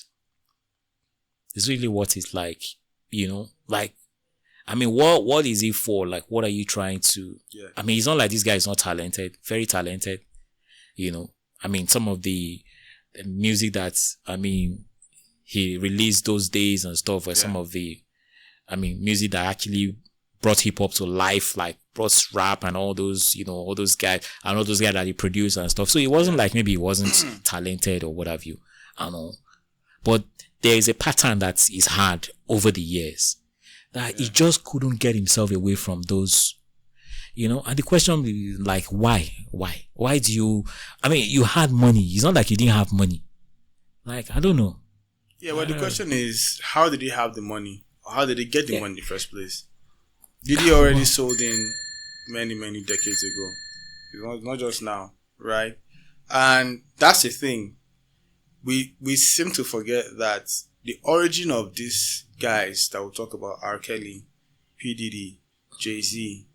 Is it really worth it? Like, you know, like, I mean, what is it for? Like, what are you trying to? Yeah. I mean, it's not like this guy is not talented, very talented. You know, I mean, some of the music that, I mean, he released those days and stuff were some of the, I mean, music that actually brought hip hop to life, like brought rap and all those, you know, all those guys and all those guys that he produced and stuff. So it wasn't like maybe he wasn't talented or what have you. I don't know. But there is a pattern that is hard over the years that he just couldn't get himself away from those, you know. And the question is like, why do you, I mean, you had money. It's not like you didn't have money. Like, I don't know. Yeah, well, the question is, how did he have the money? Or how did he get the money in the first place? Did he already sold in many, many decades ago? It's not just now, right? And that's the thing. We seem to forget that the origin of these guys that we'll talk about, R. Kelly, P. Diddy, Jay-Z,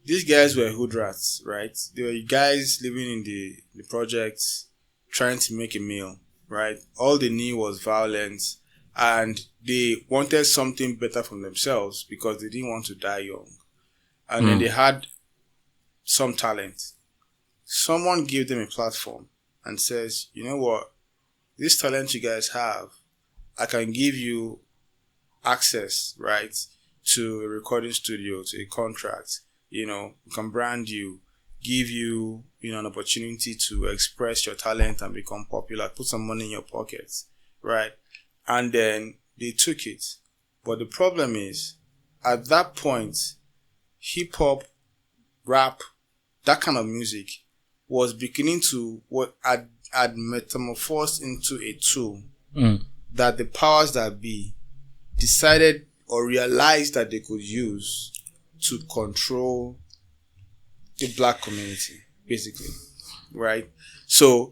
these guys were hood rats, right? They were guys living in the projects, trying to make a meal, right? All they knew was violence, and they wanted something better for themselves because they didn't want to die young. And then they had some talent. Someone gave them a platform and says, you know what? This talent you guys have, I can give you access, right, to a recording studio, to a contract. You know, we can brand you, give you, you know, an opportunity to express your talent and become popular, put some money in your pockets, right? And then they took it. But the problem is, at that point, hip hop, rap, that kind of music was beginning to what had metamorphosed into a tool that the powers that be decided or realized that they could use to control the black community, basically, right? So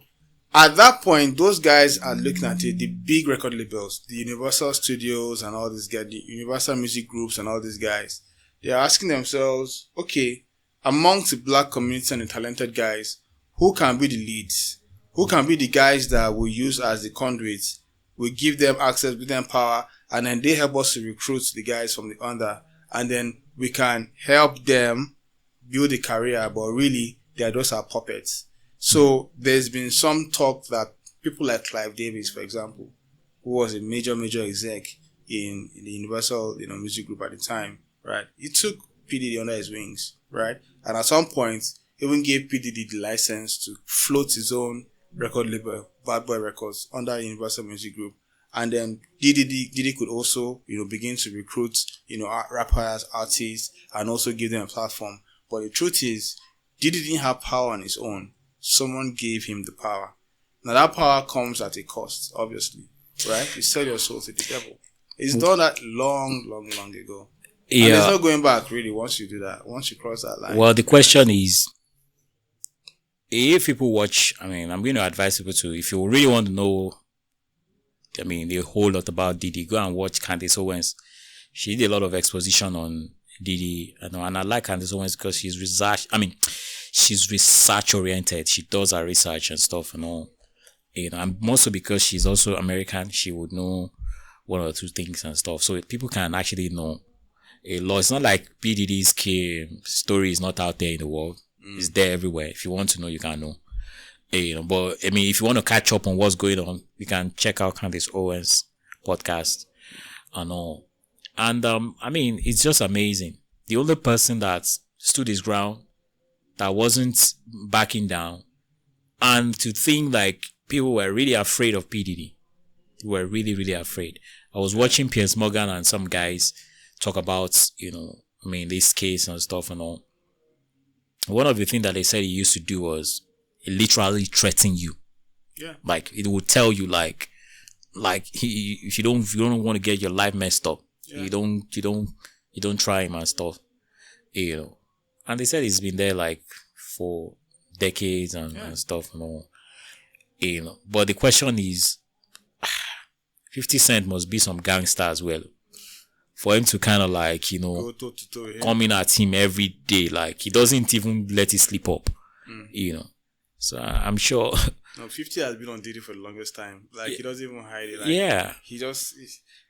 at that point, those guys are looking at it, the big record labels, the Universal Studios and all these guys, the Universal Music Groups and all these guys. They are asking themselves, okay, amongst the black community and the talented guys, who can be the leads? Who can be the guys that we use as the conduits? We give them access, give them power, and then they help us to recruit the guys from the under. And then we can help them build a career, but really, they are just our puppets. So there's been some talk that people like Clive Davis, for example, who was a major exec in the Universal, you know, Music Group at the time, right? He took P. Diddy under his wings, right? And at some point, even gave P. Diddy the license to float his own record label, Bad Boy Records, under Universal Music Group. And then Diddy could also, you know, begin to recruit, you know, rappers, artists, and also give them a platform. But the truth is, Diddy didn't have power on his own. Someone gave him the power. Now that power comes at a cost, obviously, right? You sell your soul to the devil. It's done that long ago. Yeah. And there's no going back, really, once you do that. Once you cross that line. Well, the question is, if people watch, I mean, I'm going to advise people to, if you really want to know, I mean, the whole lot about Diddy, go and watch Candace Owens. She did a lot of exposition on Diddy, and I like Candace Owens because she's research oriented. She does her research and stuff and all. You know, and mostly because she's also American, she would know one or two things and stuff. So people can actually know a lot. It's not like P. Diddy's story is not out there in the world. It's there everywhere. If you want to know, you can know. You know, but I mean, if you want to catch up on what's going on, you can check out Candace Owens' podcast and all. And I mean, it's just amazing. The only person that stood his ground, that wasn't backing down, and to think like people were really afraid of P. Diddy. They were really afraid. I was watching Piers Morgan and some guys talk about, you know, I mean, this case and stuff and all. One of the things that they said he used to do was he literally threaten you. Yeah. Like, it would tell you like if you don't want to get your life messed up, you don't try him and stuff. You know. And they said he's been there like for decades and stuff, But the question is, 50 Cent must be some gangster as well for him to kind of like, Go toe to toe, yeah. come in at him every day. Like, he doesn't even let it slip up, So I'm sure. No, 50 has been on Diddy for the longest time. Like, he doesn't even hide it. Like, yeah.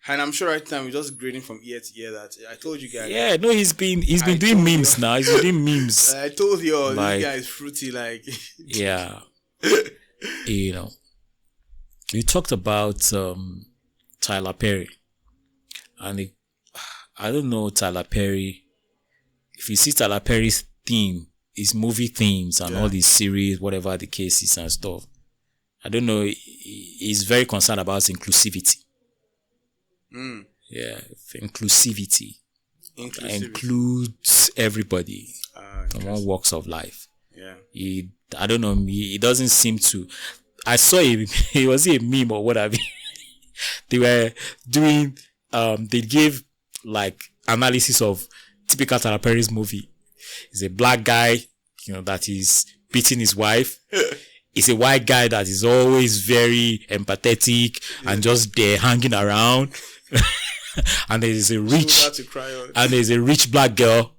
And I'm sure right now we're just grading from ear to ear that I told you guys. Yeah, no, he's been doing memes now. He's been doing memes. I told you, like, this guy is fruity. Like, yeah, we talked about Tyler Perry, and I don't know Tyler Perry. If you see Tyler Perry's theme, his movie themes and all these series, whatever the case is and stuff, I don't know. He's very concerned about inclusivity. Yeah, inclusivity. Includes everybody from all walks of life. Yeah. I don't know. He doesn't seem to. I saw it was a meme or whatever. They were doing. They gave like analysis of typical Tyler Perry's movie. He's a black guy, that is beating his wife. He's a white guy that is always very empathetic and just there hanging around. And there's a rich black girl,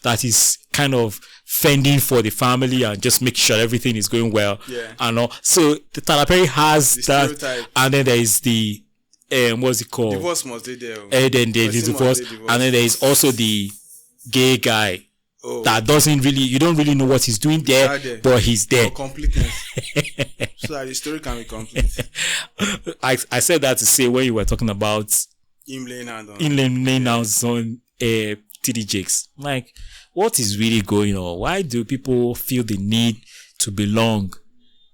that is kind of fending for the family and just make sure everything is going well. Yeah. And all. So the Tyler Perry has the that, stereotype. And then there is the what's it called? Divorce must be there. And then there's the divorce, and then there is also the gay guy that you don't really know what he's doing there, but he's there. For completeness. So that the story can be complete. I said that to say when you were talking about him laying hands on TD Jakes. Like, what is really going on? Why do people feel the need to belong,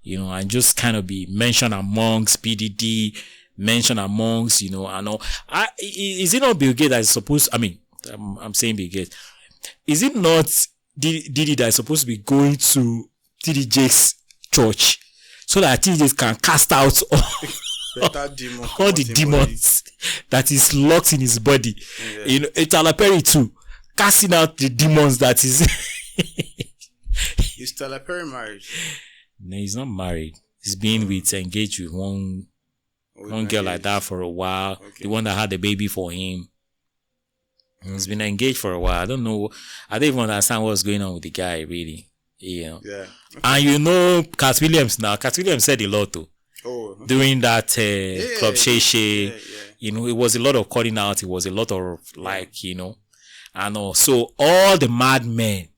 and just kind of be mentioned amongst PDD, mentioned amongst, and all? Is it not Bill Gates that is supposed? I'm saying Bill Gates. Is it not Diddy that is supposed to be going to TD Jakes' church so that TD Jakes can cast out all the demons that is locked in his body? Yeah. Tyler Perry too, casting out the demons that is. Is Tyler Perry married? No, he's not married. He's been engaged with one girl like that for a while. Okay. The one that had the baby for him. He's been engaged for a while. I don't know. I don't even understand what's going on with the guy, really. Yeah. Okay. And Cat Williams now. Cat Williams said a lot too. Okay. During that Club Shay. It was a lot of calling out. It was a lot of and so all the madmen,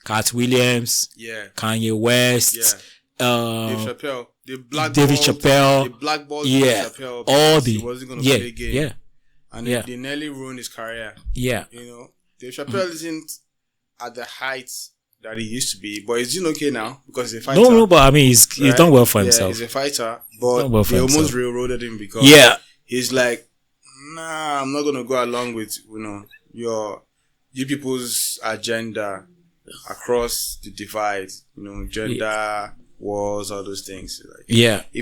Cat Williams, Kanye West, David Chappelle, the blackballed Chappelle, all the he wasn't gonna play a game. Yeah. And they nearly ruined his career. Yeah. David Chappelle isn't at the heights that he used to be, but he's doing okay now because he's a fighter. No, but he's done well for himself. He's a fighter, but they almost railroaded him because he's like, nah, I'm not gonna go along with you people's agenda across the divide. Gender wars, all those things. Like,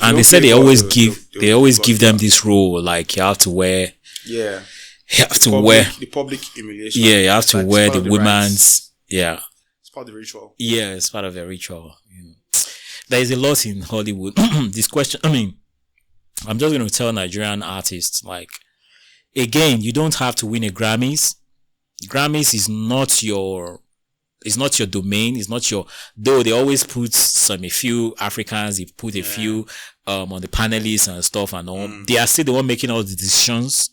and they said they always give them this role, like you have to wear. Yeah. You have to wear the public humiliation. Yeah, you have to wear the women's. Yeah. It's part of the ritual. Yeah, it's part of the ritual. There is a lot in Hollywood. This question, I'm just going to tell Nigerian artists, like, again, you don't have to win a Grammys. Grammys is not your domain. It's not your, though they always put a few Africans, they put a few, on the panelists and stuff and all. They are still the one making all the decisions.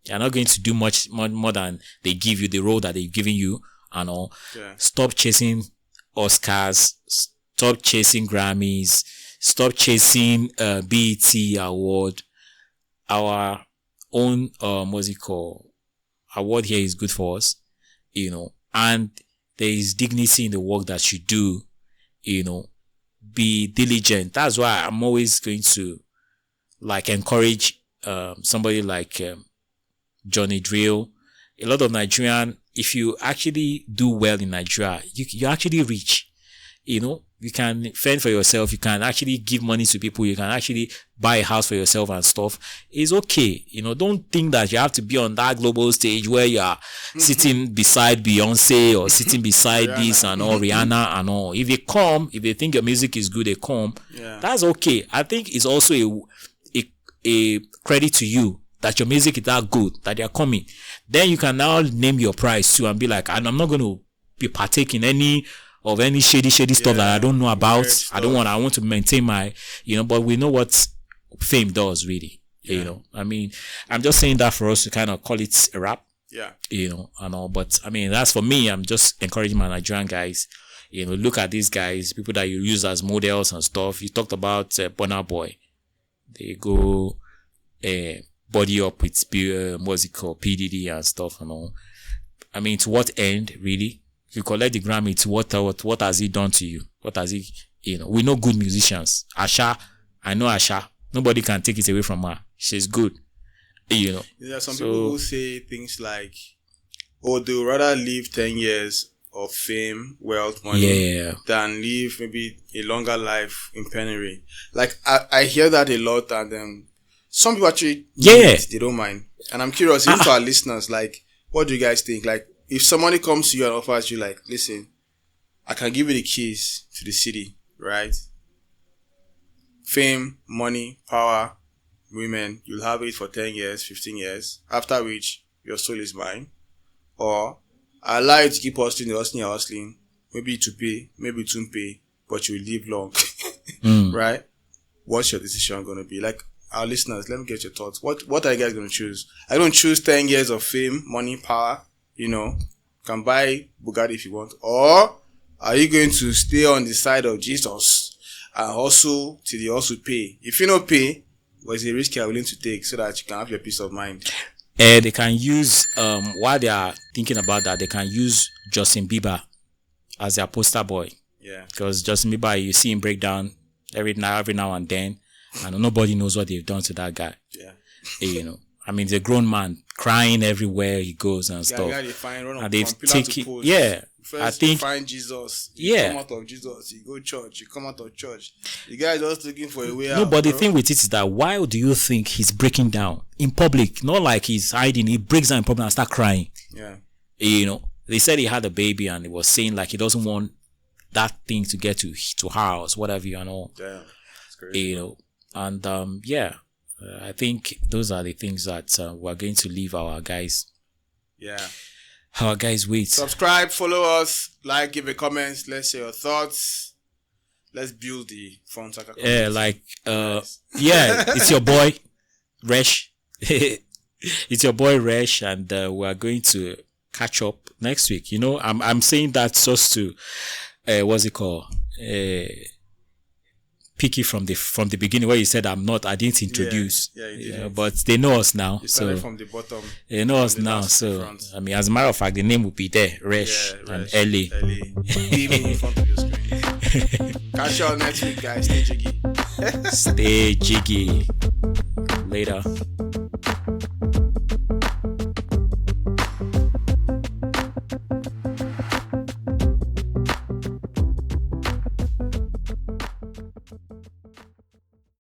You're not going to do much more than they give you, the role that they've given you and all. Yeah. Stop chasing Oscars. Stop chasing Grammys. Stop chasing BET award. Our own award here is good for us, and there is dignity in the work that you do, be diligent. That's why I'm always going to encourage somebody like Johnny Drill. A lot of Nigerian, if you actually do well in Nigeria, you actually reach. you can fend for yourself. You can actually give money to people. You can actually buy a house for yourself and stuff. It's okay. Don't think that you have to be on that global stage where you are sitting beside Beyonce or sitting beside this and all, Rihanna and all. If they think your music is good, they come. Yeah. That's okay. I think it's also a credit to you that your music is that good, that they are coming. Then you can now name your price too and be like, I'm not going to be partaking any shady stuff that I don't know about. I want to maintain my, but we know what fame does really, I mean, I'm just saying that for us to kind of call it a wrap, and all. But I mean, that's for me. I'm just encouraging my Nigerian guys, look at these guys, people that you use as models and stuff. You talked about Burna Boy. They go, body up with, what's it called, P. Diddy and stuff and all. I mean, to what end, really? If you collect the Grammy, to what has he done to you? What has he, we know good musicians. I know Asha. Nobody can take it away from her. She's good. There are some people who say things like, they would rather live 10 years of fame, wealth, money, than live maybe a longer life in penury. Like, I hear that a lot, and some people actually, they don't mind. And I'm curious, even to our listeners, like, what do you guys think? Like, if somebody comes to you and offers you, like, listen, I can give you the keys to the city, right? Fame, money, power, women, you'll have it for 10 years, 15 years, after which your soul is mine. Or, I allow you to keep hustling, maybe to pay, maybe to pay, but you'll live long, right? What's your decision going to be? Like, our listeners, let me get your thoughts. What are you guys going to choose? Are you going to choose 10 years of fame, money, power? Can buy Bugatti if you want. Or are you going to stay on the side of Jesus and hustle till you also pay? If you don't pay, what's the risk you're willing to take so that you can have your peace of mind? They can use, while they are thinking about that, they can use Justin Bieber as their poster boy. Yeah. Because Justin Bieber, you see him break down every now and then, and nobody knows what they've done to that guy. Yeah. I mean, he's a grown man crying everywhere he goes and stuff. And they've taken, First, I think, you find Jesus. You come out of Jesus. You go church. You come out of church. You guys just looking for a way out. No, but the thing with it is that why do you think he's breaking down in public? Not like he's hiding. He breaks down in public and start crying. Yeah. They said he had a baby and he was saying like he doesn't want that thing to get to her or whatever and all. Damn. That's crazy. And I think those are the things that we're going to leave our guys. Yeah. Our guys wait. Subscribe, follow us, like, give a comment. Let's share your thoughts. Let's build the Funtaqa. It's your boy, Resh. It's your boy, Resh, and we're going to catch up next week. I'm saying that just to, what's it called? Picky from the beginning where you said I didn't introduce. But they know us now. You started from the bottom. They know us now. So I mean, as a matter of fact, the name will be there, Resh and Ellie. Even in front of your screen. Catch you all next week, guys. Stay jiggy. Stay jiggy. Later.